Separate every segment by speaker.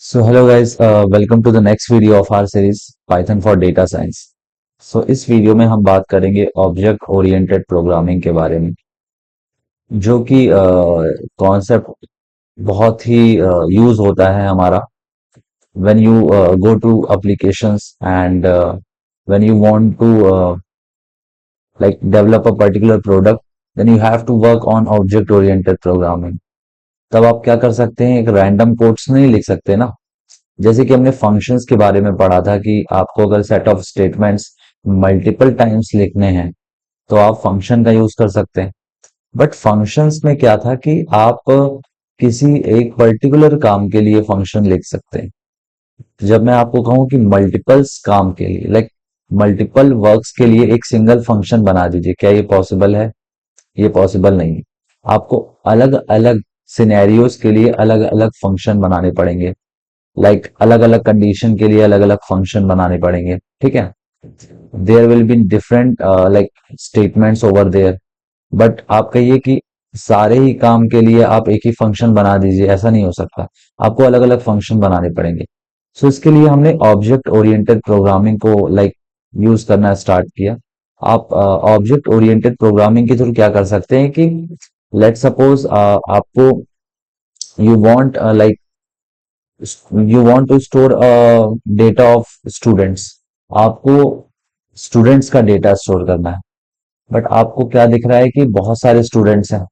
Speaker 1: So hello guys, welcome to the next video of our series Python for Data Science. So इस video में हम बात करेंगे object oriented programming के बारे में, जो कि कॉन्सेप्ट बहुत ही यूज होता है हमारा when you go to applications and when you want to like develop a particular product, then you have to work on object oriented programming. तब आप क्या कर सकते हैं, एक रैंडम कोड्स नहीं लिख सकते ना। जैसे कि हमने फंक्शंस के बारे में पढ़ा था कि आपको अगर set of statements multiple times लिखने हैं तो आप फंक्शन का यूज कर सकते हैं। बट फंक्शंस में क्या था कि आप किसी एक पर्टिकुलर काम के लिए फंक्शन लिख सकते हैं। तो जब मैं आपको कहूं कि मल्टीपल्स काम के लिए, लाइक मल्टीपल वर्क्स के लिए एक सिंगल फंक्शन बना दीजिए, क्या ये पॉसिबल है? ये पॉसिबल नहीं है। आपको अलग अलग सिनेरियोज के लिए अलग अलग फंक्शन बनाने पड़ेंगे, लाइक अलग अलग कंडीशन के लिए अलग अलग फंक्शन बनाने पड़ेंगे। ठीक है, there will be different like statements over there. But आप कहिए कि सारे ही काम के लिए आप एक ही फंक्शन बना दीजिए, ऐसा नहीं हो सकता। आपको अलग अलग फंक्शन बनाने पड़ेंगे। सो इसके लिए हमने ऑब्जेक्ट ओरिएंटेड प्रोग्रामिंग को लाइक यूज करना स्टार्ट किया। आप ऑब्जेक्ट ओरिएंटेड प्रोग्रामिंग के थ्रू क्या कर सकते हैं कि लेट सपोज आपको you want like you want to store data of students। आपको स्टूडेंट्स का डेटा स्टोर करना है, बट आपको क्या दिख रहा है कि बहुत सारे स्टूडेंट्स हैं।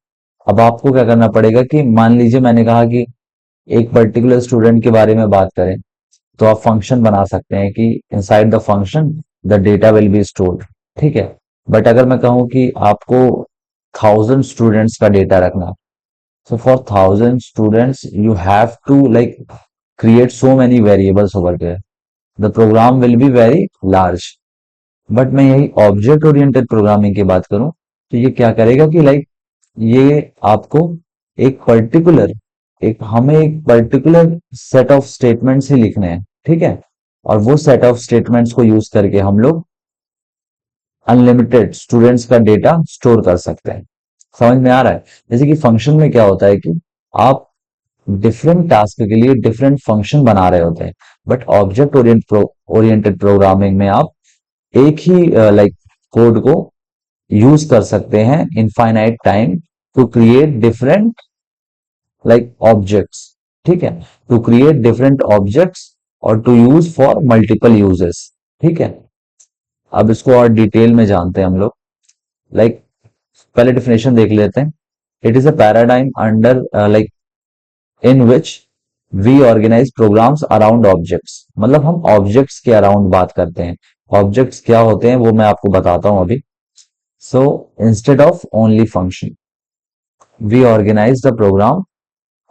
Speaker 1: अब आपको क्या करना पड़ेगा कि मान लीजिए मैंने कहा कि एक पर्टिकुलर स्टूडेंट के बारे में बात करें, तो आप फंक्शन बना सकते हैं कि inside the function the data will be stored. ठीक है, बट अगर मैं कहूँ कि आपको 1000 स्टूडेंट्स का डेटा रखना है, so for 1000 students, you have to like create so many variables over there. The program will be very large. But मैं यही ऑब्जेक्ट ओरिएंटेड प्रोग्रामिंग की बात करूं तो ये क्या करेगा कि लाइक ये आपको एक पर्टिकुलर एक हमें एक पर्टिकुलर सेट ऑफ स्टेटमेंट्स ही लिखने हैं। ठीक है, और वो सेट ऑफ स्टेटमेंट्स को यूज करके हम लोग अनलिमिटेड स्टूडेंट्स का डेटा स्टोर कर सकते हैं। समझ में आ रहा है? जैसे कि फंक्शन में क्या होता है कि आप डिफरेंट टास्क के लिए डिफरेंट फंक्शन बना रहे होते हैं, बट ऑब्जेक्ट ओरिएंटेड प्रोग्रामिंग में आप एक ही लाइक कोड को यूज कर सकते हैं infinite time to create different like objects. ठीक है, टू क्रिएट डिफरेंट ऑब्जेक्ट्स और to use for multiple uses. ठीक है, अब इसको और डिटेल में जानते हैं हम लोग। लाइक पहले डेफिनेशन देख लेते हैं। It is a paradigm under like in which we organise programs around objects. मतलब हम ऑब्जेक्ट्स के अराउंड बात करते हैं। ऑब्जेक्ट्स क्या होते हैं वो मैं आपको बताता हूं अभी। So instead of only function we organise the program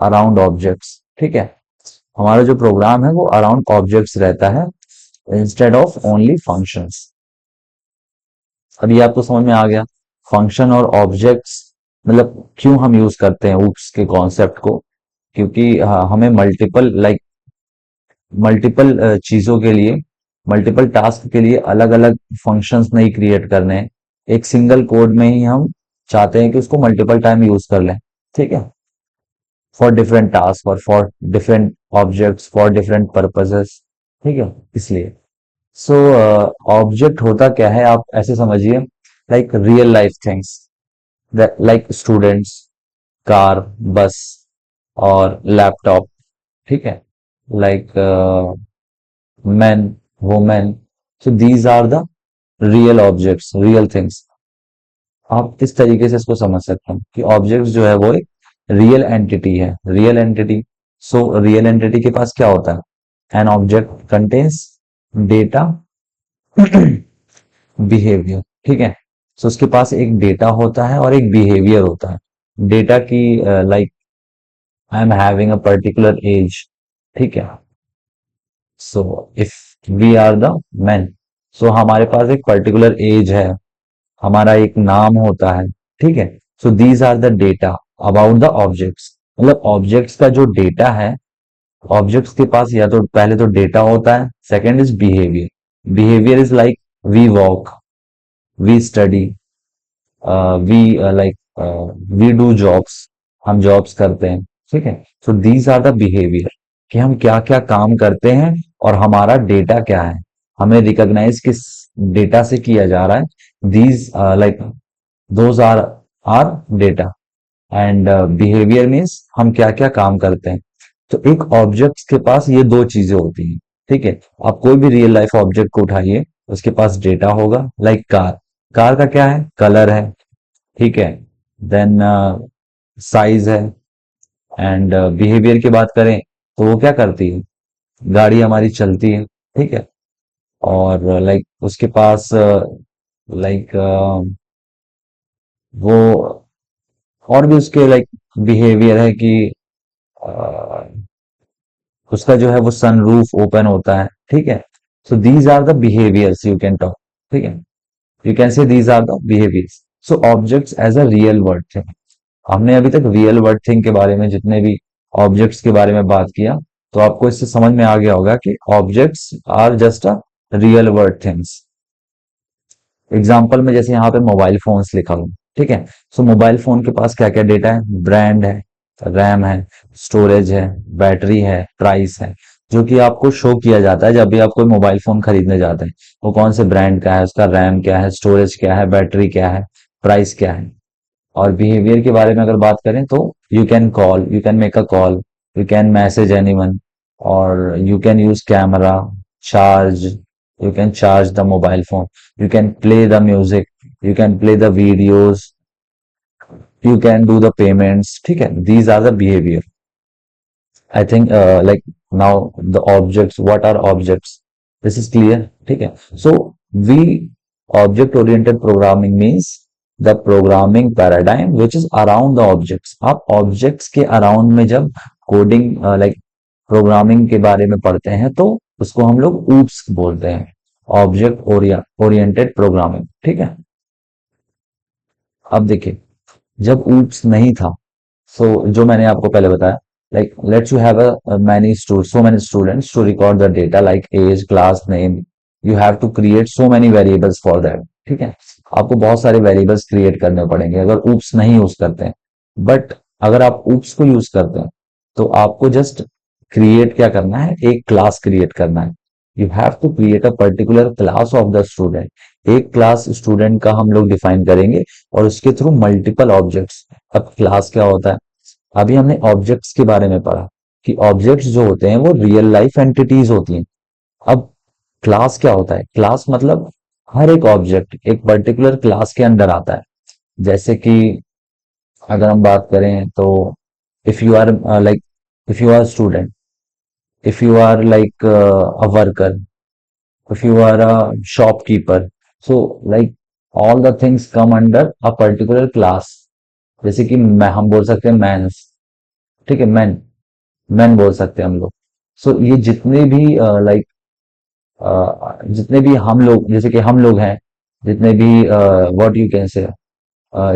Speaker 1: around objects. ठीक है, हमारा जो प्रोग्राम है वो अराउंड ऑब्जेक्ट्स रहता है इंस्टेड ऑफ ओनली फंक्शंस। अभी आपको समझ में आ गया फंक्शन और ऑब्जेक्ट्स मतलब क्यों हम यूज करते हैं उसके कॉन्सेप्ट को। क्योंकि हमें मल्टीपल चीजों के लिए, मल्टीपल टास्क के लिए अलग अलग फंक्शंस नहीं क्रिएट करने हैं। एक सिंगल कोड में ही हम चाहते हैं कि उसको मल्टीपल टाइम यूज कर लें। ठीक है, फॉर डिफरेंट टास्क और for different objects for different purposes. ठीक है, इसलिए सो ऑब्जेक्ट होता क्या है आप ऐसे समझिए, like real life things, like students, car, बस और लैपटॉप। ठीक है, like men, women, so these are the real objects, real things। आप इस तरीके से इसको समझ सकते हैं कि ऑब्जेक्ट्स जो है वो एक रियल एंटिटी है। Real entity, so real entity के पास क्या होता है? An object contains data behaviour. ठीक है, सो उसके पास एक डेटा होता है और एक बिहेवियर होता है। डेटा की like I am having a particular age. ठीक है, so if we are the men, so हमारे पास एक पर्टिकुलर एज है, हमारा एक नाम होता है। ठीक है, so these are the data about the objects. मतलब ऑब्जेक्ट्स का जो डेटा है, ऑब्जेक्ट्स के पास या तो पहले तो डेटा होता है, second is behaviour. Behaviour is like we walk, we study, we like we do jobs, हम जॉब्स करते हैं। ठीक है, so these are the behaviour. कि हम क्या क्या काम करते हैं और हमारा डेटा क्या है, हमें रिकॉग्नाइज किस डेटा से किया जा रहा है। These like those are are data. And behaviour means हम क्या क्या काम करते हैं। तो एक ऑब्जेक्ट के पास ये दो चीजें होती हैं। ठीक है, आप कोई भी रियल लाइफ ऑब्जेक्ट को उठाइए, उसके पास डेटा होगा। लाइक कार, कार का क्या है, कलर है। ठीक है, देन साइज है। एंड बिहेवियर की बात करें तो वो क्या करती है, गाड़ी हमारी चलती है। ठीक है, और लाइक उसके पास लाइक वो और भी उसके लाइक बिहेवियर है कि अ, उसका जो है वो सनरूफ ओपन होता है। ठीक है, so these are the behaviours you can talk. ठीक है, you can say these are the behaviours. So objects as a real world thing. हमने अभी तक रियल वर्ड थिंग के बारे में, जितने भी ऑब्जेक्ट्स के बारे में बात किया, तो आपको इससे समझ में आ गया होगा कि objects are just a real world things. Example में जैसे यहाँ पे मोबाइल फोन्स लिखा हुआ, ठीक है, सो मोबाइल फोन के पास क्या क्या डेटा है, ब्रांड है, रैम है, स्टोरेज है, बैटरी है, प्राइस है, जो कि आपको शो किया जाता है जब भी आप कोई मोबाइल फोन खरीदने जाते हैं। वो कौन से ब्रांड का है, उसका रैम क्या है, स्टोरेज क्या है, बैटरी क्या है, प्राइस क्या है। और बिहेवियर के बारे में अगर बात करें तो you can call, you can make a call, you can message anyone, और you can use camera, charge, you can charge the mobile phone, you can play the music, you can play the videos, you can do the payments। ठीक है, these are the behavior। I think like now the objects, what are objects, this is clear। ठीक है, so we object oriented programming means the programming paradigm which is around the objects। आप objects के around में जब coding like programming के बारे में पढ़ते हैं तो उसको हम लोग ऊप्स बोलते हैं, ऑब्जेक्ट ओरिएंटेड प्रोग्रामिंग। ठीक है, अब देखिए, जब ऊप्स नहीं था, सो जो मैंने आपको पहले बताया, like let's you have a many so many students to record the data like age, class name, you have to create so many variables for that. ठीक है, आपको बहुत सारे वेरिएबल्स क्रिएट करने पड़ेंगे अगर ऊप्स नहीं यूज करते हैं। बट अगर आप ऊप्स को यूज करते हैं तो आपको जस्ट क्रिएट क्या करना है, एक क्लास क्रिएट करना है। You have to create a particular class of the student. एक क्लास स्टूडेंट का हम लोग डिफाइन करेंगे और उसके थ्रू मल्टीपल ऑब्जेक्ट्स। अब क्लास क्या होता है, अभी हमने ऑब्जेक्ट्स के बारे में पढ़ा कि ऑब्जेक्ट्स जो होते हैं वो रियल लाइफ एंटिटीज होती हैं। अब क्लास क्या होता है, क्लास मतलब हर एक ऑब्जेक्ट एक पर्टिकुलर क्लास के अंदर आता है। जैसे कि अगर हम बात करें तो if you are like, if you are student, if you are like a worker, if you are a shopkeeper, so like all the things come under a particular class। जैसे कि मैं, हम बोल सकते हैं मैंस। ठीक है, मैन, मैन बोल सकते हैं हम लोग। सो ये जितने भी लाइक जितने भी हम लोग, जैसे कि हम लोग हैं, जितने भी what you can say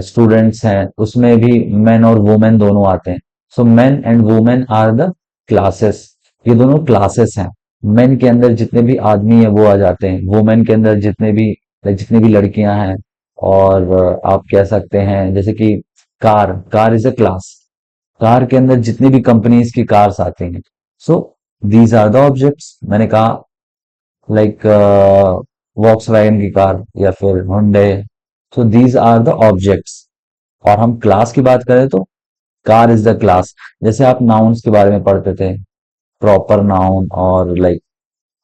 Speaker 1: students हैं, उसमें भी मेन और वुमेन दोनों आते हैं। So men and women are the classes. ये दोनों क्लासेस हैं। मेन के अंदर जितने भी आदमी है वो आ जाते हैं, वुमेन के अंदर जितनी भी लड़कियां हैं। और आप कह सकते हैं जैसे कि car, car is a class. Car के अंदर जितनी भी कंपनीज की कार्स आती हैं, so these are the objects. मैंने कहा लाइक वॉक्सवैगन की कार या फिर Hyundai, so these are the objects. और हम क्लास की बात करें तो कार इज द क्लास। जैसे आप नाउन्स के बारे में पढ़ते थे, प्रॉपर नाउन और like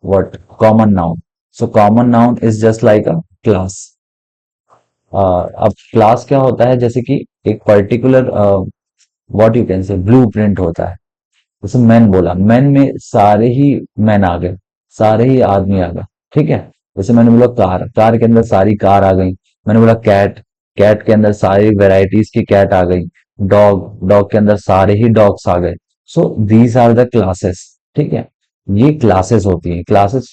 Speaker 1: what common noun. So common noun is just like a class. अब क्लास क्या होता है, जैसे कि एक पर्टिकुलर व्हाट यू कैन से ब्लू प्रिंट होता है। जैसे मैन बोला, मैन में सारे ही मैन आ गए, सारे ही आदमी आ गए। ठीक है, जैसे मैंने बोला कार, कार के अंदर सारी कार आ गई। मैंने बोला कैट, कैट के अंदर सारी वेराइटीज की कैट आ गई। डॉग, डॉग के अंदर सारे ही डॉग्स आ गए। So these are the classes. ठीक है, ये क्लासेस होती हैं, क्लासेस।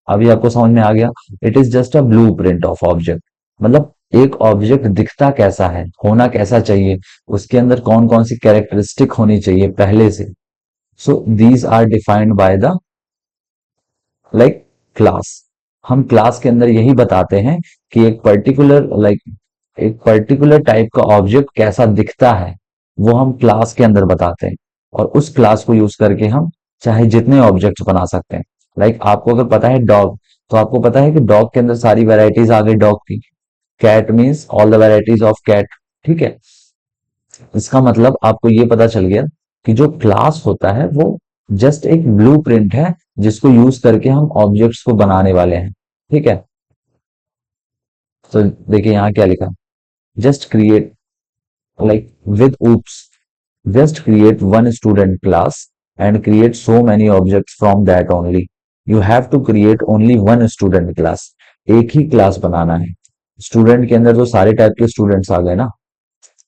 Speaker 1: अभी आपको समझ में आ गया, it is just a blue print of object. मतलब एक ऑब्जेक्ट दिखता कैसा है, होना कैसा चाहिए, उसके अंदर कौन कौन सी कैरेक्टरिस्टिक होनी चाहिए पहले से। So these are defined by the like class. हम क्लास के अंदर यही बताते हैं कि एक पर्टिकुलर एक पर्टिकुलर टाइप का ऑब्जेक्ट कैसा दिखता है, वो हम क्लास के अंदर बताते हैं। और उस क्लास को यूज करके हम चाहे जितने ऑब्जेक्ट्स बना सकते हैं। लाइक आपको अगर पता है डॉग, तो आपको पता है कि डॉग के अंदर सारी वैरायटीज आ गई डॉग की। Cat means all the varieties of cat. ठीक है, इसका मतलब आपको ये पता चल गया कि जो क्लास होता है वो जस्ट एक ब्लूप्रिंट है जिसको यूज करके हम ऑब्जेक्ट्स को बनाने वाले हैं। ठीक है, तो देखिए यहाँ क्या लिखा, just create, like with oops, just create one student class and create so many objects from that only. You have to create only one student class. एक ही क्लास बनाना है। स्टूडेंट के अंदर तो सारे टाइप के स्टूडेंट्स आ गए ना।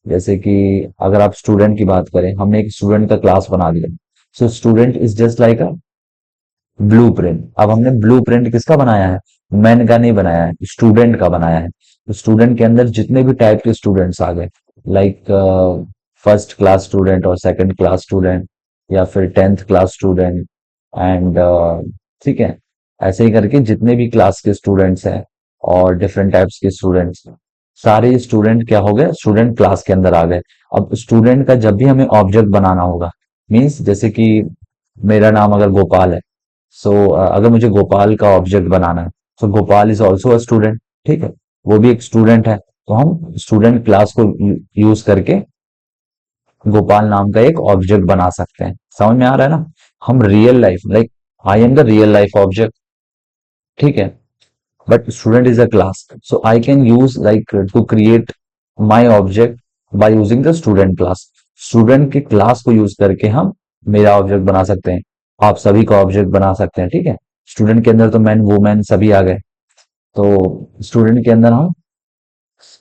Speaker 1: जैसे कि अगर आप स्टूडेंट की बात करें, हमने एक स्टूडेंट का क्लास बना दिया। So student is just like a blueprint. अब हमने ब्लूप्रिंट किसका बनाया है? मैन का नहीं बनाया है, स्टूडेंट का बनाया है। तो स्टूडेंट के अंदर जितने भी टाइप के स्टूडेंट्स आ गए, लाइक फर्स्ट क्लास स्टूडेंट और सेकंड क्लास स्टूडेंट, या फिर टेंथ क्लास स्टूडेंट एंड, ठीक है, ऐसे ही करके जितने भी क्लास के स्टूडेंट्स हैं और डिफरेंट टाइप्स के स्टूडेंट्स, सारे स्टूडेंट क्या हो गए, स्टूडेंट क्लास के अंदर आ गए। अब स्टूडेंट का जब भी हमें ऑब्जेक्ट बनाना होगा, मीन्स जैसे कि मेरा नाम अगर गोपाल है, सो अगर मुझे गोपाल का ऑब्जेक्ट बनाना है, so Gopal is also a student. ठीक है, वो भी एक स्टूडेंट है। तो हम स्टूडेंट क्लास को यूज करके गोपाल नाम का एक ऑब्जेक्ट बना सकते हैं। समझ में आ रहा है ना? हम real life, like I am the real life object. ठीक है, but student is a class, so I can use like to create my object by using the student class. Student की क्लास को यूज करके हम मेरा object बना सकते हैं, आप सभी का ऑब्जेक्ट बना सकते हैं। ठीक है, स्टूडेंट के अंदर तो मैन वुमेन सभी आ गए, तो स्टूडेंट के अंदर हम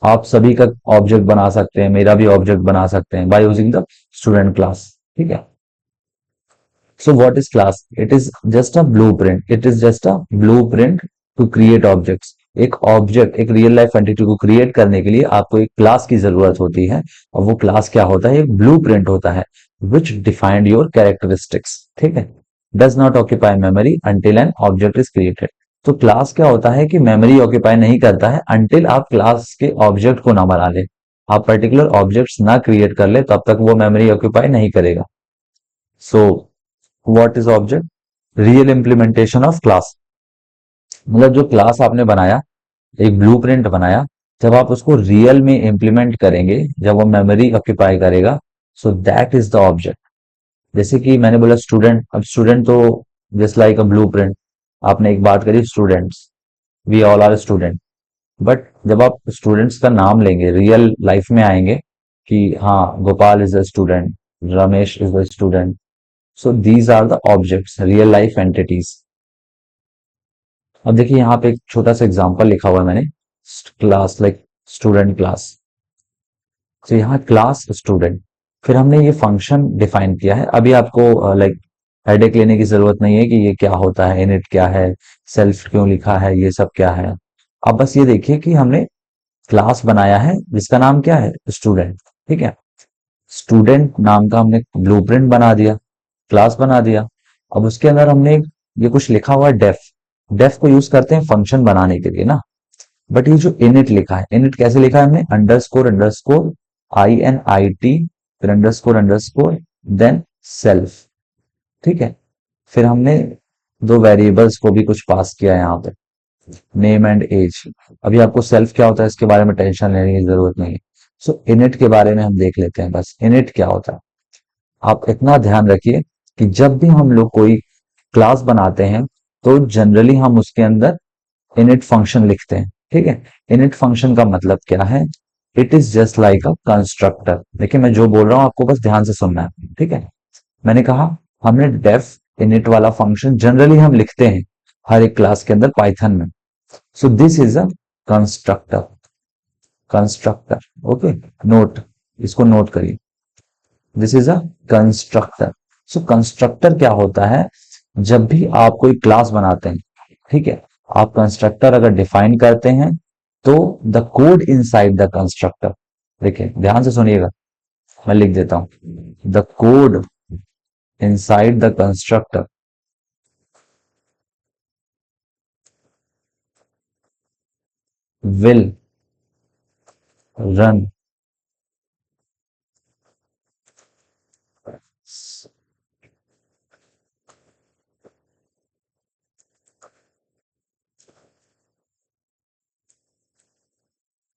Speaker 1: आप सभी का ऑब्जेक्ट बना सकते हैं, मेरा भी ऑब्जेक्ट बना सकते हैं by using the student class. ठीक है, so what is class? It is just a blueprint. It is just a blueprint to create objects. एक ऑब्जेक्ट, एक रियल लाइफ एंटिटी को क्रिएट करने के लिए आपको एक क्लास की जरूरत होती है, और वो क्लास क्या होता है? एक ब्लूप्रिंट होता है विच डिफाइंड योर कैरेक्टरिस्टिक्स। ठीक है, does not occupy memory until an object is created. तो क्लास क्या होता है कि मेमोरी ऑक्यूपाई नहीं करता है अंटिल आप क्लास के ऑब्जेक्ट को ना बना ले, आप पर्टिकुलर ऑब्जेक्ट्स ना क्रिएट कर ले, तब तक वो मेमोरी ऑक्यूपाई नहीं करेगा। So what is object? Real implementation of class. मतलब जो क्लास आपने बनाया, एक ब्लूप्रिंट बनाया, जब आप उसको रियल में इम्प्लीमेंट करेंगे, जब वो मेमोरी ऑक्यूपाई करेगा, so that is the object. जैसे कि मैंने बोला स्टूडेंट, अब स्टूडेंट तो जस्ट लाइक अ ब्लूप्रिंट। आपने एक बात करी students, we all are student. But जब आप स्टूडेंट्स का नाम लेंगे, रियल लाइफ में आएंगे कि हाँ Gopal is a student, Ramesh is a student, so these are the objects, real life entities. अब देखिए यहाँ पे एक छोटा सा एग्जांपल लिखा हुआ है मैंने, क्लास, लाइक स्टूडेंट क्लास। तो यहाँ क्लास स्टूडेंट, फिर हमने ये फंक्शन डिफाइन किया है। अभी आपको लाइक हेडेक लेने की जरूरत नहीं है कि ये क्या होता है, इनिट क्या है, सेल्फ क्यों लिखा है, ये सब क्या है। अब बस ये देखिए कि हमने क्लास बनाया है जिसका नाम क्या है, स्टूडेंट। ठीक है, स्टूडेंट नाम का हमने ब्लूप्रिंट बना दिया, क्लास बना दिया। अब उसके अंदर हमने ये कुछ लिखा हुआ है डेफ। डेफ को यूज करते हैं फंक्शन बनाने के लिए ना। बट ये जो इनिट लिखा है, इनिट कैसे लिखा है हमने? अंडरस्कोर अंडरस्कोर INIT, फिर अंडरस्कोर अंडरस्कोर, देन सेल्फ। ठीक है, फिर हमने दो वेरिएबल्स को भी कुछ पास किया है यहाँ पे, नेम एंड एज। अभी आपको सेल्फ क्या होता है इसके बारे में टेंशन लेने की जरूरत नहीं है। सो इनिट के बारे में हम देख लेते हैं। बस इनिट क्या होता है, आप इतना ध्यान रखिए कि जब भी हम लोग कोई क्लास बनाते हैं, तो जनरली हम उसके अंदर इनिट फंक्शन लिखते हैं। ठीक है, इनिट फंक्शन का मतलब क्या है? It is just like a constructor. देखिए मैं जो बोल रहा हूं आपको बस ध्यान से सुनना है। ठीक है, मैंने कहा हमने डेफ इनिट वाला फंक्शन जनरली हम लिखते हैं हर एक क्लास के अंदर पाइथन में। So this is a constructor. Constructor, okay, note, इसको नोट करिए, this is a constructor. So constructor क्या होता है? जब भी आप कोई क्लास बनाते हैं, ठीक है, आप कंस्ट्रक्टर अगर डिफाइन करते हैं, तो the code inside the constructor, देखिए ध्यान से सुनिएगा, मैं लिख देता हूं, the code inside the constructor will run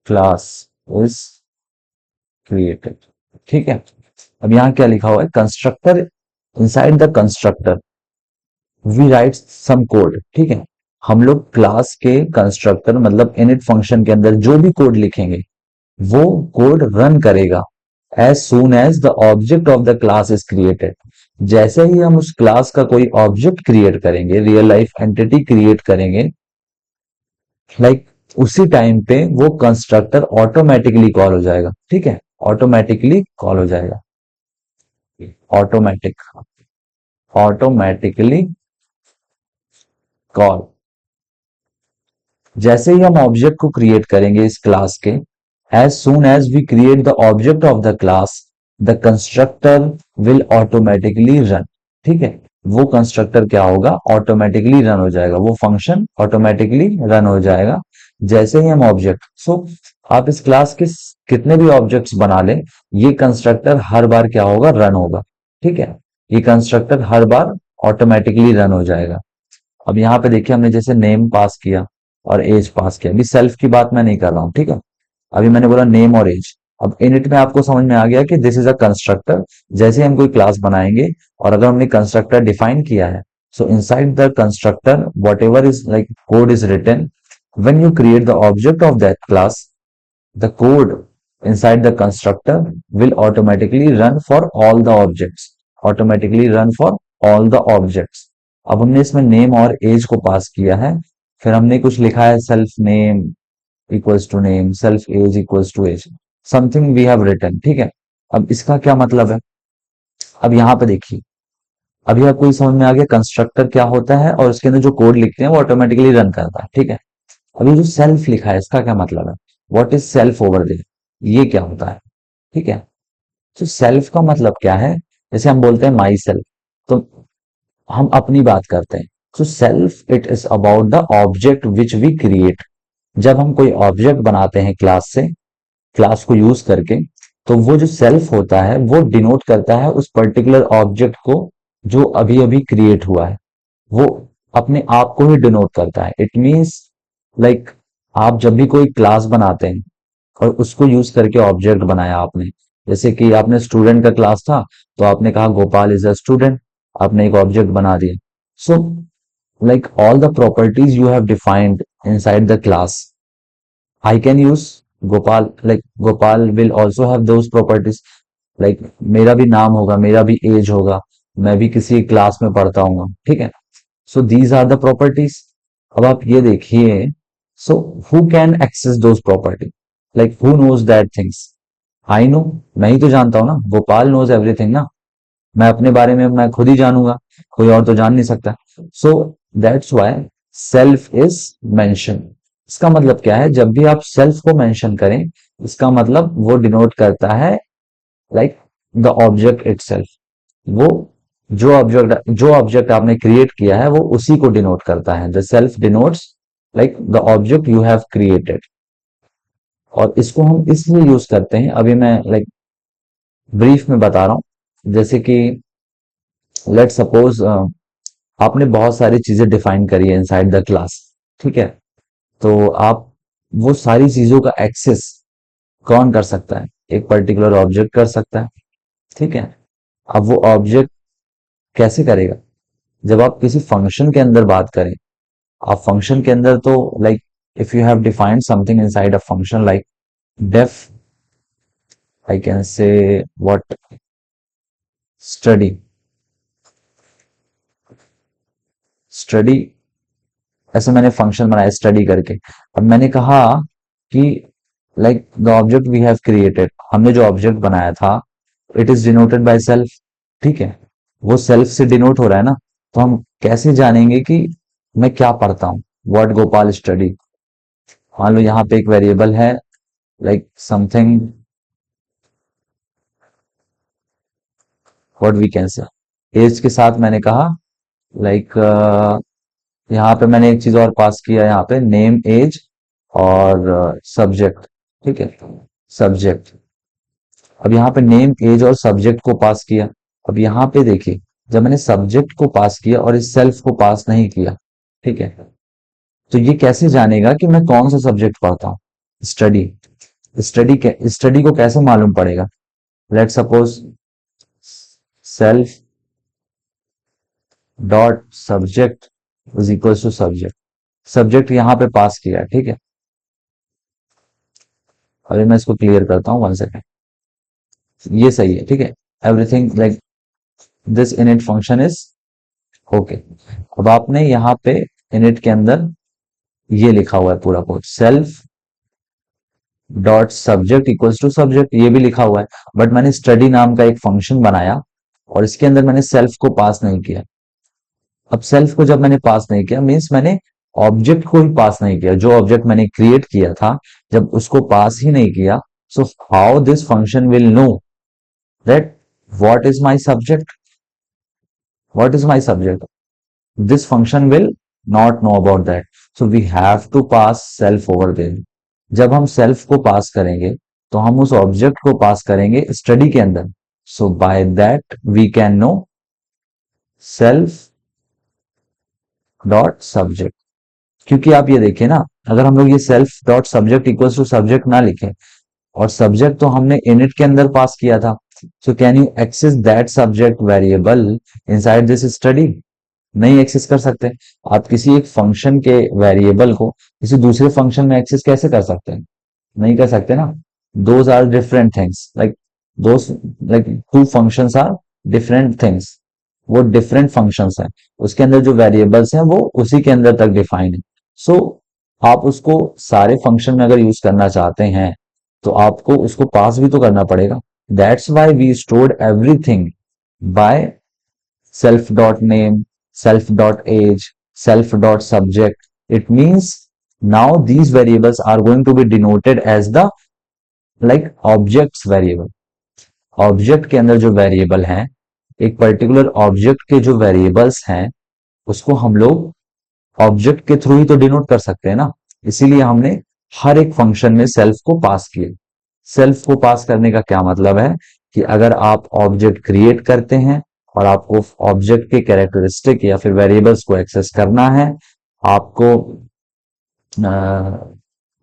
Speaker 1: class is created. ठीक है, अब यहाँ क्या लिखा हुआ है, constructor, inside the constructor we write some code. ठीक है, हम लोग क्लास के कंस्ट्रक्टर मतलब इनिट फंक्शन के अंदर जो भी कोड लिखेंगे वो कोड रन करेगा as soon as the object of the class is created. जैसे ही हम उस क्लास का कोई ऑब्जेक्ट क्रिएट करेंगे, रियल लाइफ एंटिटी क्रिएट करेंगे, उसी टाइम पे वो कंस्ट्रक्टर ऑटोमेटिकली कॉल हो जाएगा। ठीक है, ऑटोमेटिकली कॉल हो जाएगा, ऑटोमेटिक, ऑटोमेटिकली कॉल। जैसे ही हम ऑब्जेक्ट को क्रिएट करेंगे इस क्लास के, as soon as we create the object of the class, the constructor will automatically run. ठीक है, वो कंस्ट्रक्टर क्या होगा, ऑटोमेटिकली रन हो जाएगा, वो फंक्शन ऑटोमेटिकली रन हो जाएगा जैसे ही हम ऑब्जेक्ट। आप इस क्लास के कितने भी ऑब्जेक्ट्स बना लें, ये कंस्ट्रक्टर हर बार क्या होगा, रन होगा। ठीक है, ये कंस्ट्रक्टर हर बार ऑटोमेटिकली रन हो जाएगा। अब यहाँ पे देखिए, हमने जैसे नेम पास किया और एज पास किया, अभी सेल्फ की बात मैं नहीं कर रहा हूँ। ठीक है, अभी मैंने बोला नेम और एज। अब इनिट में आपको समझ में आ गया कि दिस इज अ कंस्ट्रक्टर। जैसे हम कोई क्लास बनाएंगे और अगर हमने कंस्ट्रक्टर डिफाइन किया है, so inside the constructor whatever is like code is written, when you create the object of that class, the code inside the constructor will automatically run for all the objects, automatically run for all the objects। अब हमने इसमें name और as को pass किया है, फिर हमने कुछ लिखा है, self name equals to name, self age equals to age, something we have written. ठीक है, अब इसका क्या मतलब है, अब यहाँ पे देखिए, अभी आपको ये समझ में आ गया कंस्ट्रक्टर क्या होता है और उसके अंदर जो कोड लिखते हैं वो ऑटोमेटिकली रन करता है। ठीक है, अभी जो सेल्फ लिखा है इसका क्या मतलब है, what is self over there, ये क्या होता है। ठीक है, तो सेल्फ का मतलब क्या है, जैसे हम बोलते हैं माई सेल्फ, तो हम अपनी बात करते हैं। So self it is about the object which we create. जब हम कोई ऑब्जेक्ट बनाते हैं क्लास से, क्लास को यूज करके, तो वो जो सेल्फ होता है वो डिनोट करता है उस पर्टिकुलर ऑब्जेक्ट को जो अभी अभी क्रिएट हुआ है, वो अपने आप को ही डिनोट करता है। इट मीन्स लाइक आप जब भी कोई क्लास बनाते हैं और उसको यूज करके ऑब्जेक्ट बनाया आपने, जैसे कि आपने स्टूडेंट का क्लास था तो आपने कहा गोपाल इज अ स्टूडेंट, आपने एक ऑब्जेक्ट बना दिया। So like all the properties you have defined inside the class, I can use Gopal, like Gopal will also have those properties, like मेरा भी नाम होगा, मेरा भी एज होगा, मैं भी किसी क्लास में पढ़ता हूँ। ठीक है, so these are the properties. अब आप ये देखिए, so who can access those property, like who knows that things, I know, मैं ही तो जानता हूँ ना, गोपाल नोज एवरीथिंग ना, मैं अपने बारे में मैं खुद ही जानूंगा, कोई और तो जान नहीं सकता। So that's why self is mention. इसका मतलब क्या है, जब भी आप सेल्फ को मेंशन करें, इसका मतलब वो डिनोट करता है लाइक द ऑब्जेक्ट इटसेल्फ, वो जो ऑब्जेक्ट आपने क्रिएट किया है वो उसी को डिनोट करता है। The self denotes like the object you have created. और इसको हम इसलिए यूज करते हैं, अभी मैं लाइक ब्रीफ में बता रहा हूं, जैसे कि लेट सपोज आपने बहुत सारी चीजें डिफाइन करी है इनसाइड द क्लास। ठीक है, तो आप वो सारी चीजों का एक्सेस कौन कर सकता है, एक पर्टिकुलर ऑब्जेक्ट कर सकता है। ठीक है, अब वो ऑब्जेक्ट कैसे करेगा, जब आप किसी फंक्शन के अंदर बात करें, आप फंक्शन के अंदर तो like if you have defined something inside a function like def, I can say what, study, study, ऐसे मैंने फंक्शन बनाया स्टडी करके। अब मैंने कहा कि like the object we have created, हमने जो ऑब्जेक्ट बनाया था, it is denoted by self. ठीक है, वो सेल्फ से डिनोट हो रहा है ना, तो हम कैसे जानेंगे कि मैं क्या पढ़ता हूँ, व्हाट गोपाल स्टडी। मान लो यहाँ पे एक वेरिएबल है like something, what we can say, age के साथ मैंने कहा लाइक यहाँ पे मैंने एक चीज और पास किया, यहाँ पे नेम एज और सब्जेक्ट। ठीक है, सब्जेक्ट, अब यहाँ पे नेम एज और सब्जेक्ट को पास किया। अब यहाँ पे देखिए, जब मैंने सब्जेक्ट को पास किया और इस सेल्फ को पास नहीं किया, ठीक है, तो ये कैसे जानेगा कि मैं कौन सा सब्जेक्ट पढ़ता हूँ, स्टडी। स्टडी को कैसे मालूम पड़ेगा? Let suppose self dot subject is equal to subject, subject यहां पे पास किया है, ठीक है। अभी मैं इसको क्लियर करता हूँ, 1 सेकेंड। ये सही है, ठीक है। Everything like this init function is okay. अब आपने यहाँ पे इनिट के अंदर ये लिखा हुआ है पूरा code, self dot subject equals to subject, ये भी लिखा हुआ है। बट मैंने स्टडी नाम का एक फंक्शन बनाया और इसके अंदर मैंने सेल्फ को पास नहीं किया। अब सेल्फ को जब मैंने पास नहीं किया मीन्स मैंने ऑब्जेक्ट को ही पास नहीं किया, जो ऑब्जेक्ट मैंने क्रिएट किया था जब उसको पास ही नहीं किया, so how this function will know that what is my subject, what is my subject? this function will not know about that, so we have to pass self over there। जब हम self को पास करेंगे तो हम उस object को पास करेंगे study के अंदर, so by that we can know self dot subject. क्योंकि आप ये देखिए ना, अगर हम लोग ये self dot subject equals to subject ना लिखें, और सब्जेक्ट तो हमने इनिट के अंदर पास किया था, so can you access that subject variable inside this study? नहीं एक्सेस कर सकते। आप किसी एक फंक्शन के वेरिएबल को किसी दूसरे फंक्शन में एक्सेस कैसे कर सकते हैं? नहीं कर सकते ना। Those are different things, like those, like two functions are different things, वो डिफरेंट फंक्शंस हैं। उसके अंदर जो वेरिएबल्स हैं वो उसी के अंदर तक डिफाइन है। सो आप उसको सारे फंक्शन में अगर यूज करना चाहते हैं तो आपको उसको पास भी तो करना पड़ेगा। That's why we stored everything by self dot name, self dot age, self dot subject. It means now these variables are going to be denoted as the like objects variable। Object के अंदर जो variable हैं, एक particular object के जो variables हैं उसको हम लोग ऑब्जेक्ट के थ्रू ही तो डिनोट कर सकते हैं ना। इसीलिए हमने हर एक फंक्शन में सेल्फ को पास किए। सेल्फ को पास करने का क्या मतलब है कि अगर आप ऑब्जेक्ट क्रिएट करते हैं और आपको ऑब्जेक्ट के कैरेक्टरिस्टिक या फिर वेरिएबल्स को एक्सेस करना है, आपको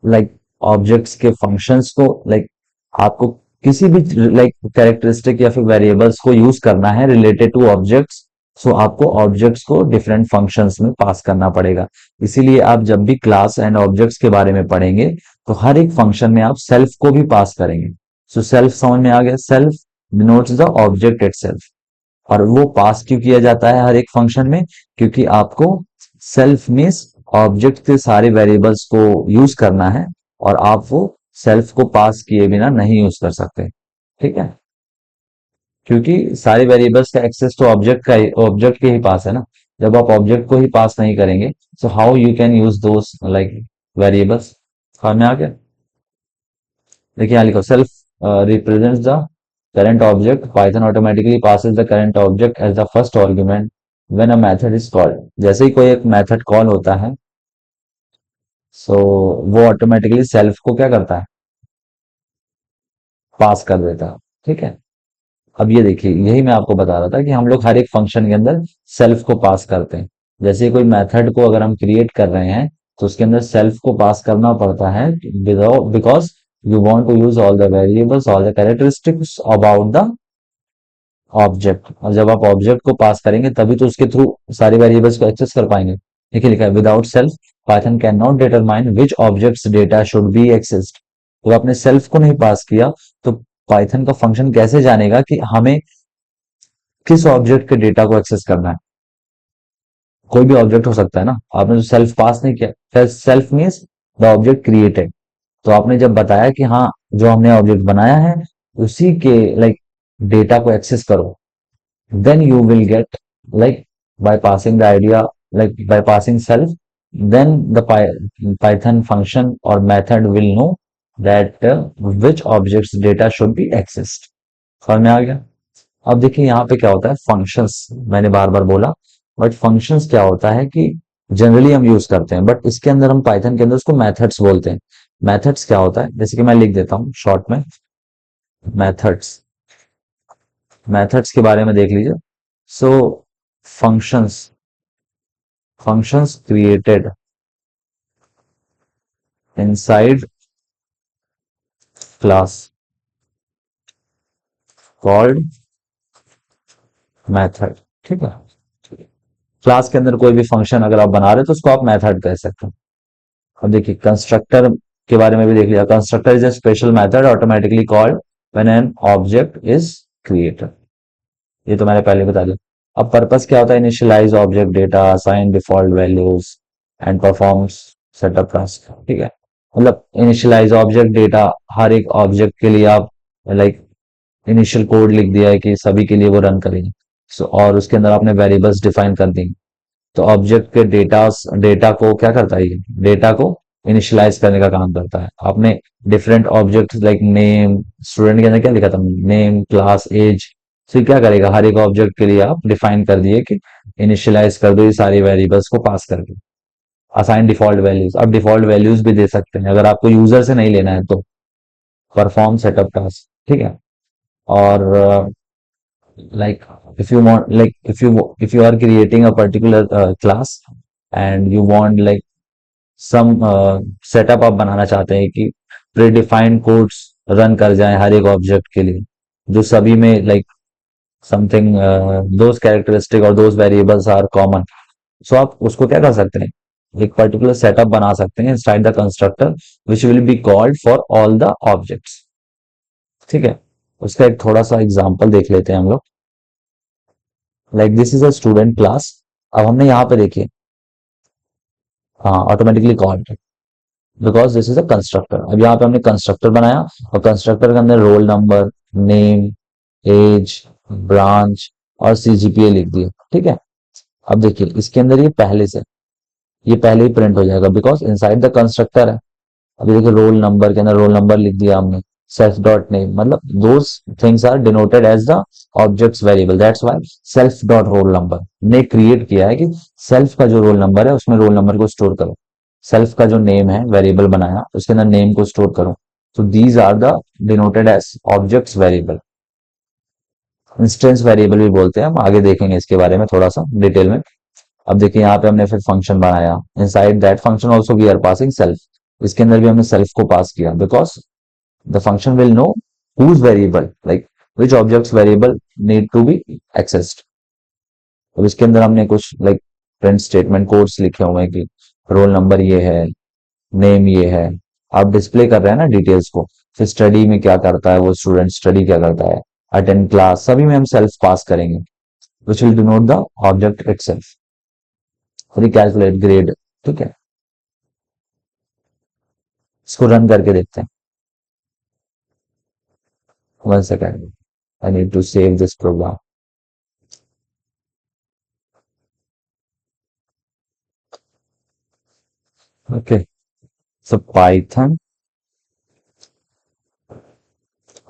Speaker 1: लाइक ऑब्जेक्ट्स के फंक्शंस को लाइक आपको किसी भी लाइक कैरेक्टरिस्टिक या फिर वेरिएबल्स को यूज करना है रिलेटेड टू ऑब्जेक्ट्स, सो आपको ऑब्जेक्ट्स को डिफरेंट फंक्शंस में पास करना पड़ेगा। इसीलिए आप जब भी क्लास एंड ऑब्जेक्ट्स के बारे में पढ़ेंगे तो हर एक फंक्शन में आप सेल्फ को भी पास करेंगे। सो सेल्फ समझ में आ गया, self denotes the object itself. और वो पास क्यों किया जाता है हर एक फंक्शन में? क्योंकि आपको सेल्फ मीन्स ऑब्जेक्ट के सारे वेरिएबल्स को यूज करना है और आप वो सेल्फ को पास किए बिना नहीं यूज कर सकते, ठीक है। क्योंकि सारे वेरिएबल्स का एक्सेस तो ऑब्जेक्ट के ही पास है ना। जब आप ऑब्जेक्ट को ही पास नहीं करेंगे so how you can use those like variables. समझ में आ गया? देखिए यहाँ लिखो, self represents the current object, python automatically passes the current object as the first argument when a method is called। जैसे ही कोई एक मेथड कॉल होता है सो वो ऑटोमेटिकली सेल्फ को क्या करता है? पास कर देता है, ठीक है। अब ये देखिए, यही मैं आपको बता रहा था कि हम लोग हर एक फंक्शन के अंदर सेल्फ को पास करते हैं। जैसे कोई मेथड को अगर हम क्रिएट कर रहे हैं तो उसके अंदर सेल्फ को पास करना पड़ता है, because you want to use all the variables, all the characteristics about the object. और जब आप ऑब्जेक्ट को पास करेंगे तभी तो उसके थ्रू सारे वेरिएबल्स को एक्सेस कर पाएंगे। देखिए लिखा है, without self Python can not determine which objects data should be accessed. तो आपने सेल्फ को नहीं पास किया तो पाइथन का फंक्शन कैसे जानेगा कि हमें किस ऑब्जेक्ट के डेटा को एक्सेस करना है? कोई भी ऑब्जेक्ट हो सकता है ना। आपने जो सेल्फ पास नहीं किया, self means the object created. तो आपने जब बताया कि हाँ, जो हमने ऑब्जेक्ट बनाया है उसी के लाइक डेटा को एक्सेस करो, then you will get like by passing the idea, like by passing self, then the python function or method will know that which objects data should be accessed। समझ में आ गया? अब देखिए यहाँ पे क्या होता है, फंक्शंस मैंने बार बार बोला, बट फंक्शंस क्या होता है कि जनरली हम यूज करते हैं, बट इसके अंदर हम पाइथन के अंदर उसको मेथड्स बोलते हैं। मेथड्स क्या होता है, जैसे कि मैं लिख देता हूँ शॉर्ट में, मेथड्स। मेथड्स के बारे में देख लीजिए। So functions, functions created inside class called method. ठीक है, क्लास के अंदर कोई भी फंक्शन अगर आप बना रहे हो तो उसको आप मेथड कह सकते हो। अब देखिए कंस्ट्रक्टर के बारे में भी देख लिया। Constructor is a special method automatically called when an object is created. ये तो मैंने पहले बता दिया। अब पर्पस क्या होता है? Initialise object data, assign default values and performs setup task. ठीक है, मतलब इनिशियलाइज ऑब्जेक्ट डेटा, हर एक ऑब्जेक्ट के लिए आप लाइक इनिशियल कोड लिख दिया है कि सभी के लिए वो रन करेंगे। और उसके अंदर आपने वेरिएबल्स डिफाइन कर दी। तो ऑब्जेक्ट के डेटा डेटा को क्या करता है? ये डेटा को इनिशियलाइज करने का काम करता है। आपने different object like name, student के अंदर क्या लिखा था? Name, class, age. तो ये क्या करेगा? हर एक ऑब्जेक्ट के लिए आप डिफाइन कर दिए कि इनिशियलाइज कर दो ये सारी वेरिएबल्स को पास करके। असाइन डिफॉल्ट वैल्यूज, अब डिफॉल्ट वैल्यूज भी दे सकते हैं अगर आपको यूजर से नहीं लेना है तो। Perform setup task. ठीक है, और like if you want, like if you are creating a particular class and you want like some setup आप बनाना चाहते हैं कि प्रीडिफाइंड कोड्स रन कर जाएं हर एक ऑब्जेक्ट के लिए, जो सभी में लाइक समथिंग दोज कैरेक्टरिस्टिक और दोज वेरिएबल्स आर कॉमन। सो आप उसको क्या कर सकते हैं? एक पर्टिकुलर सेटअप बना सकते हैं inside the constructor which will be called for all the objects. ठीक है, उसका एक थोड़ा सा एग्जांपल देख लेते हैं हम लोग। Like this is a student class. अब हमने यहाँ पे देखिए, हाँ, automatically called because this is a constructor. अब यहाँ पे हमने कंस्ट्रक्टर बनाया और कंस्ट्रक्टर के अंदर roll number, name, age, branch और सीजीपीए लिख दिया। ठीक है, अब देखिए इसके अंदर ये पहले ही प्रिंट हो जाएगा बिकॉज इनसाइड द कंस्ट्रक्टर है। अभी देखिए रोल नंबर के अंदर रोल नंबर लिख दिया हमने, सेल्फ डॉट नेम, मतलब those things are denoted as the objects variable, that's why self dot roll number ने क्रिएट किया है कि सेल्फ का जो रोल नंबर है उसमें रोल नंबर को स्टोर करो। सेल्फ का जो नेम है वेरिएबल बनाया उसके अंदर नेम को स्टोर करो। तो these are the denoted as objects variable. Instance variable भी बोलते हैं, हम आगे देखेंगे इसके बारे में थोड़ा सा डिटेल में। अब देखिए यहाँ पे हमने फिर फंक्शन बनाया, inside that function also we are passing self. इसके अंदर भी हमने सेल्फ को पास किया because the function will know whose variable, like which objects variable need to be accessed। अब इसके अंदर हमने कुछ लाइक प्रिंट स्टेटमेंट कोड्स लिखे हुए हैं कि रोल नंबर ये है, नेम ये है। आप डिस्प्ले कर रहे हैं ना डिटेल्स को। फिर स्टडी में क्या करता है वो स्टूडेंट, स्टडी क्या करता है, अटेंड क्लास, सभी में हम सेल्फ पास करेंगे which will denote the object itself. Recalculate grade. ठीक है, इसको रन करके देखते हैं। One second, I need to save this program. Okay, so Python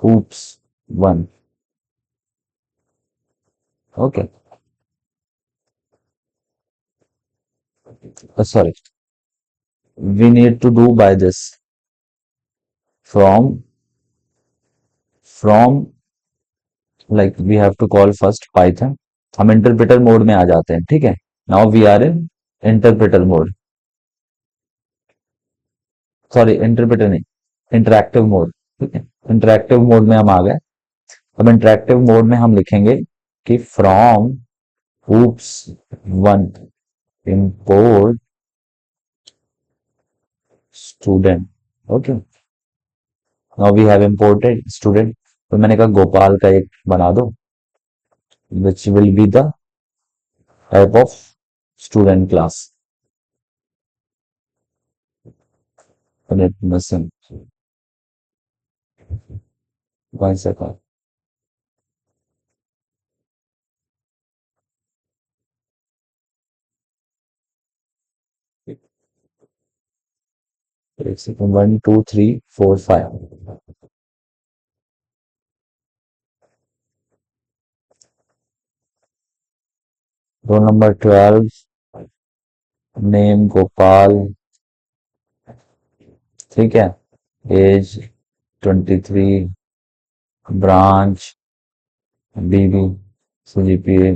Speaker 1: hoops one। okay, sorry, we need to do by this from like we have to call first python। हम interpreter mode में आ जाते हैं। ठीक है, now we are in interpreter mode, sorry interpreter नहीं, interactive mode. ठीक है, इंटरैक्टिव मोड में हम आ गए। अब इंटरैक्टिव मोड में हम लिखेंगे कि from hoops one import student। Okay, now we have imported student. तो मैंने कहा गोपाल का एक बना दो which will be the type of student class। Let missing one second, एक second, 1 2 3 4 5। Roll number 12, name Gopal. ठीक है, age 23, branch BB, CGPA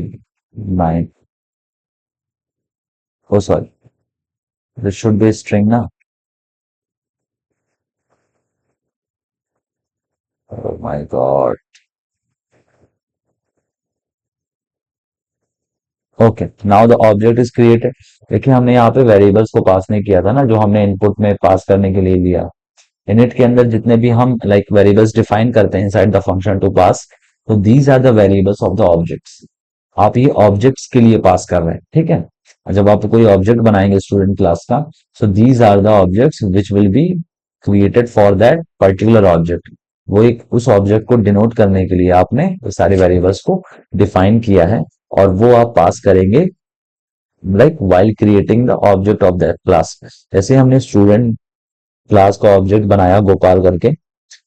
Speaker 1: 9। Oh sorry, this should be string ना। Oh my god. Okay, now the object is created. देखिए हमने यहाँ पे variables को पास नहीं किया था ना, जो हमने इनपुट में पास करने के लिए लिया। इनिट के अंदर जितने भी हम लाइक वेरिएबल्स डिफाइन करते हैं inside the function to pass, तो these are the variables of the objects. आप ये ऑब्जेक्ट्स के लिए पास कर रहे हैं, ठीक है। और जब आप कोई ऑब्जेक्ट बनाएंगे स्टूडेंट क्लास का, so these are the objects which will be created for that particular object. वो एक उस ऑब्जेक्ट को डिनोट करने के लिए आपने वो सारे वेरिएबल्स को डिफाइन किया है, और वो आप पास करेंगे like while creating the object of that class. जैसे हमने स्टूडेंट क्लास का ऑब्जेक्ट बनाया गोपाल करके,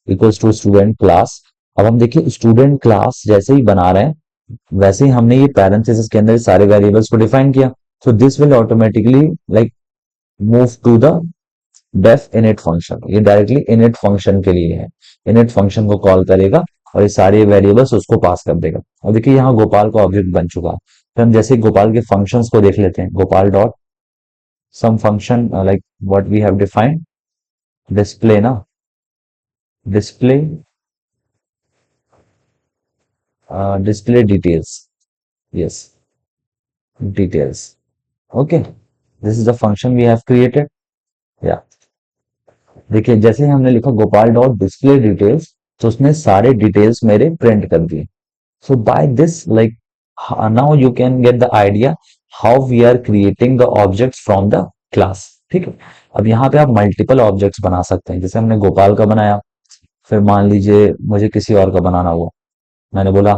Speaker 1: इक्वल्स टू स्टूडेंट क्लास। अब हम देखिए स्टूडेंट क्लास जैसे ही बना रहे हैं, वैसे ही हमने ये पैरेंथेसिस के अंदर सारे वेरिएबल्स को डिफाइन किया। So this will automatically like move to the def init function. ये डायरेक्टली इनिट फंक्शन के लिए है, इनिट फंक्शन को कॉल करेगा और ये सारे वेरिएबल्स उसको पास कर देगा। और देखिए यहाँ गोपाल का ऑब्जेक्ट बन चुका है। फिर हम जैसे गोपाल के फंक्शंस को देख लेते हैं, Gopal dot sum function like what we have defined, display ना, display display details. Yes, details. Okay, this is the function we have created. Yeah, देखिए जैसे ही हमने लिखा गोपाल डॉट डिस्प्ले डिटेल्स, तो उसने सारे डिटेल्स मेरे प्रिंट कर दिए। So by this like now you can get the idea how we are creating the objects from the class. ठीक है, अब यहाँ पे आप मल्टीपल ऑब्जेक्ट्स बना सकते हैं। जैसे हमने गोपाल का बनाया, फिर मान लीजिए मुझे किसी और का बनाना हुआ, मैंने बोला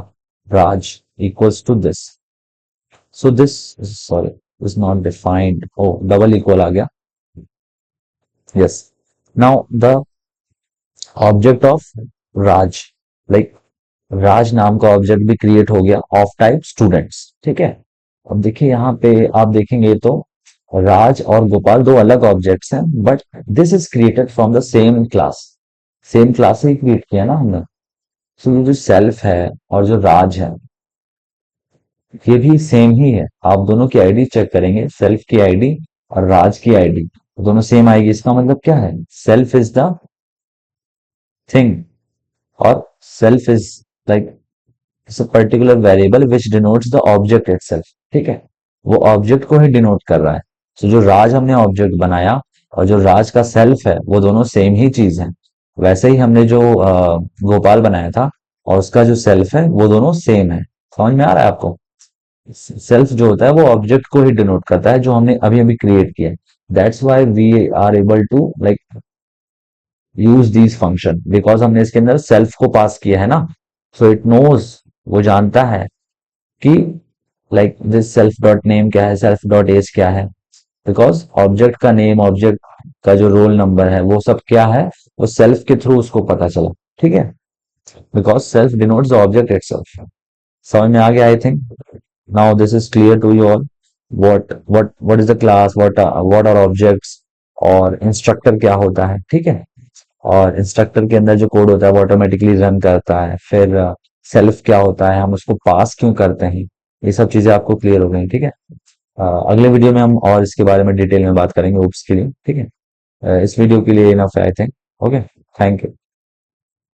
Speaker 1: Raj equals to this. So this, sorry, is not defined. Oh, double equal आ गया. Yes. Now the object of Raj, like राज नाम का ऑब्जेक्ट भी क्रिएट हो गया ऑफ टाइप स्टूडेंट्स। ठीक है, अब देखिए यहाँ पे आप देखेंगे तो राज और गोपाल दो अलग ऑब्जेक्ट्स हैं, but this is created from the same class. Same class से ही क्रिएट किया ना हमने। सो ये जो सेल्फ है और जो राज है, ये भी सेम ही है। आप दोनों की आईडी चेक करेंगे, सेल्फ की आईडी और राज की आईडी दोनों सेम आएगी। इसका मतलब क्या है, सेल्फ इज द थिंग और self is like a particular variable which denotes the object itself. ठीक है, वो ऑब्जेक्ट को ही डिनोट कर रहा है। तो जो राज हमने ऑब्जेक्ट बनाया और जो राज का सेल्फ है, वो दोनों सेम ही चीज है। वैसे ही हमने जो गोपाल बनाया था और उसका जो सेल्फ है, वो दोनों सेम है। समझ में आ रहा है आपको। सेल्फ जो होता है वो ऑब्जेक्ट को ही डिनोट करता है जो हमने अभी अभी क्रिएट किया है। That's why we are able to like use these function, because हमने इसके अंदर सेल्फ को पास किया है ना। सो इट नोज, वो जानता है कि like this self dot name क्या है, सेल्फ डॉट एज क्या है, बिकॉज ऑब्जेक्ट का नेम, ऑब्जेक्ट का जो रोल नंबर है, वो सब क्या है, वो सेल्फ के थ्रू उसको पता चला। ठीक है, because self denotes the object itself. समझ में आ गया I think. Now this is clear to you all. What is the class? What are objects? और इंस्ट्रक्टर क्या होता है। ठीक है, और इंस्ट्रक्टर के अंदर जो कोड होता है वो ऑटोमेटिकली रन करता है। फिर सेल्फ क्या होता है, हम उसको पास क्यों करते हैं, ये सब चीजें आपको क्लियर हो गई। ठीक है, अगले वीडियो में हम और इसके बारे में डिटेल में बात करेंगे, ओप्स के लिए। ठीक है, इस वीडियो के लिए इनफ है I think. Okay, thank you.